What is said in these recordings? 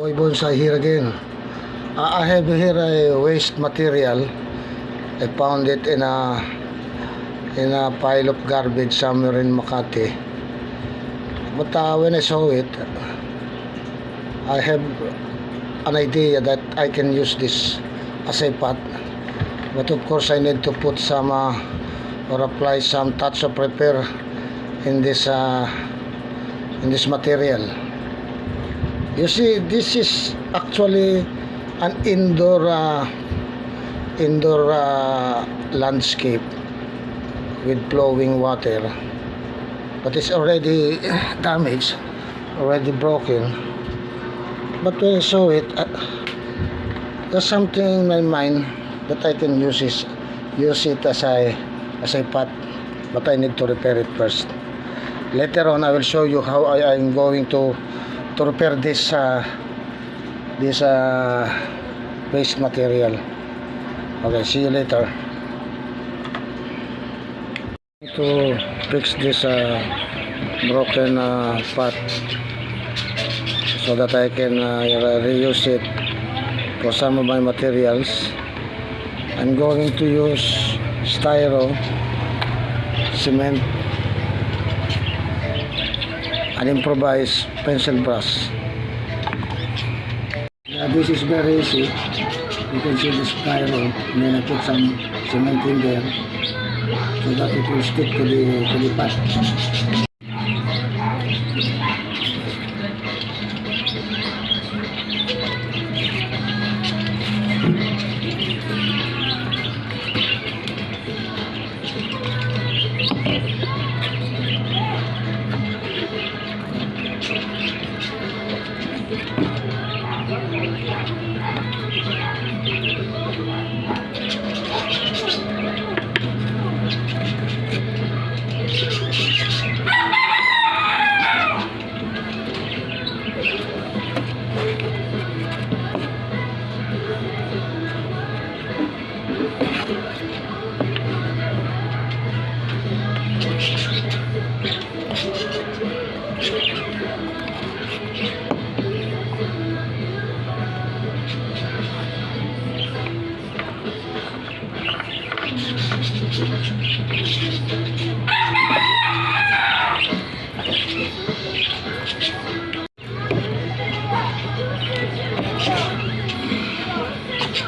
Boy Bonsai here again. I have here a waste material. I found it in a pile of garbage somewhere in Makati. But when I saw it, I have an idea that I can use this as a pot. But of course I need to put some or apply some touch of repair in this material. You see, this is actually an indoor landscape with flowing water, but it's already damaged, already broken. But when I saw it, there's something in my mind that I can use it as a pot, but I need to repair it first. Later on, I will show you how I am going to repair this waste material. Okay, see you later. To fix this broken pot so that I can reuse it for some of my materials. I'm going to use styro, cement, and improvised pencil brush. This is very easy. You can see the styro, and then I put some cement in there so that it will stick to the pot.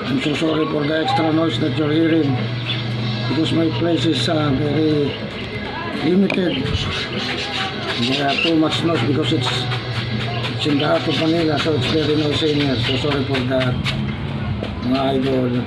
I'm so sorry for the extra noise that you're hearing, because my place is very limited. There are too much noise because it's in the heart of Manila, so it's very noisy in here. So sorry for that, mga idol.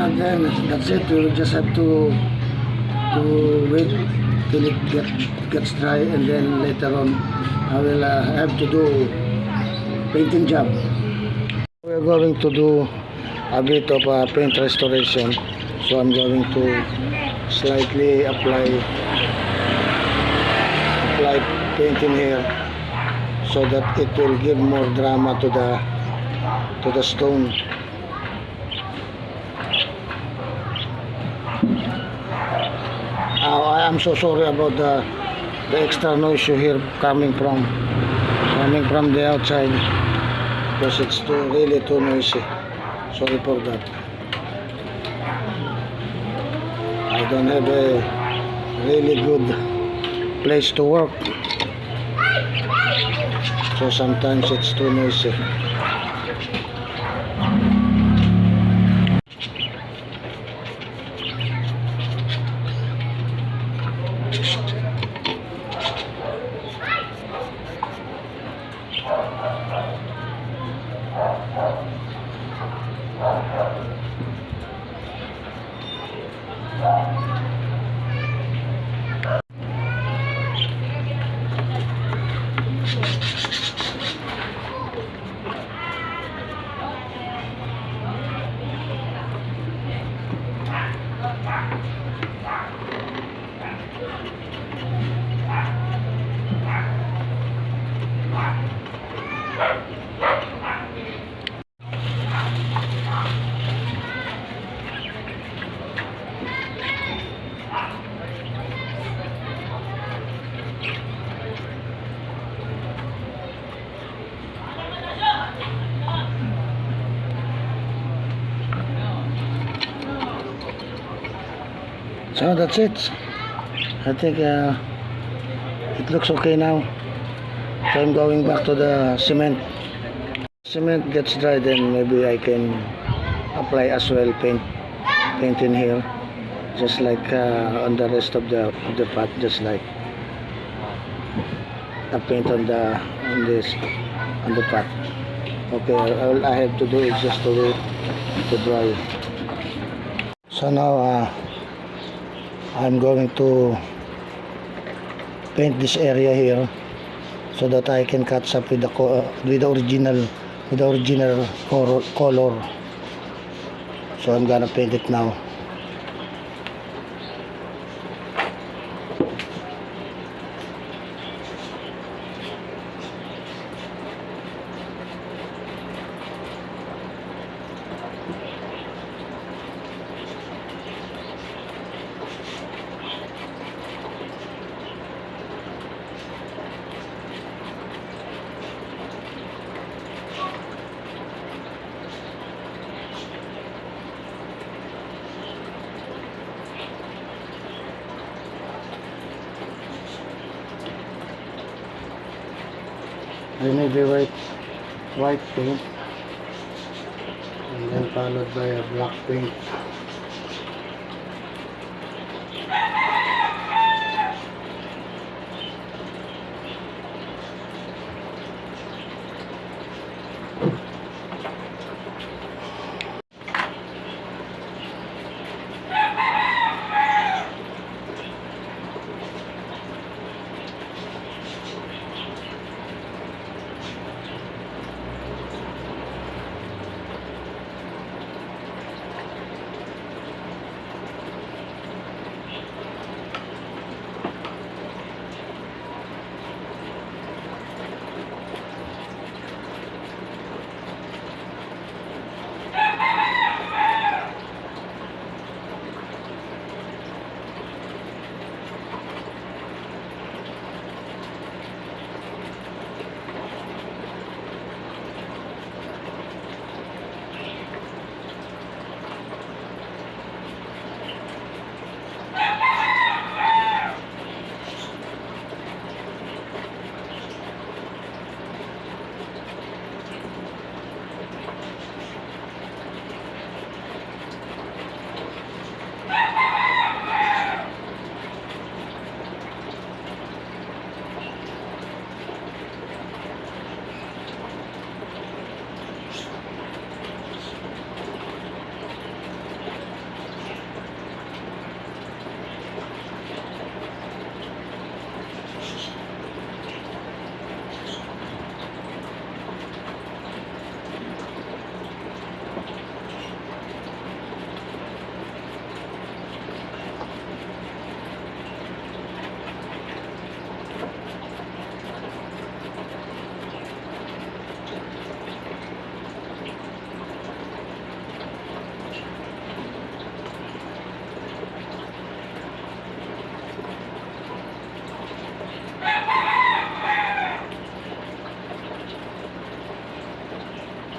And then that's it. We'll just have to wait till it gets dry, and then later on I will have to do painting job. We're going to do a bit of paint restoration, so I'm going to slightly apply painting here so that it will give more drama to the stone. I'm so sorry about the extra noise you hear coming from the outside, because it's really too noisy. Sorry for that. I don't have a really good place to work, so sometimes it's too noisy. So that's it. I think it looks okay now. So I'm going back to the cement. Cement gets dry, then maybe I can apply as well paint in here, just like on the rest of the pot, just like a paint on the pot. Okay, all I have to do is just to wait to dry. So now I'm going to paint this area here so that I can catch up with the original color. So I'm gonna paint it now. I made the white paint and then followed by a black paint.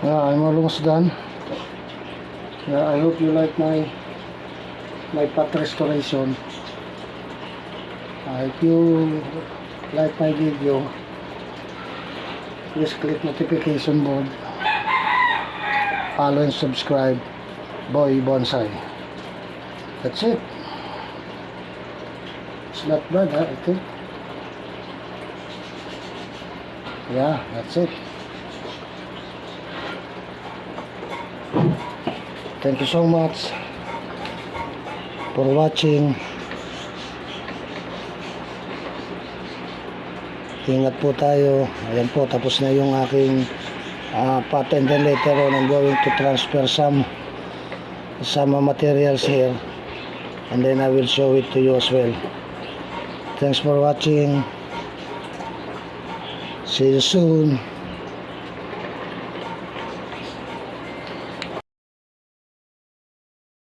I'm almost done. Yeah, I hope you like my pot restoration. If you like my video, please click notification bell, follow and subscribe. Boy Bonsai. That's it. It's not bad, I think. Yeah, that's it. Thank you so much for watching. Ingat po tayo. Ayan po, tapos na yung aking patent, and later on I'm going to transfer some materials here, and then I will show it to you as well. Thanks for watching. See you soon.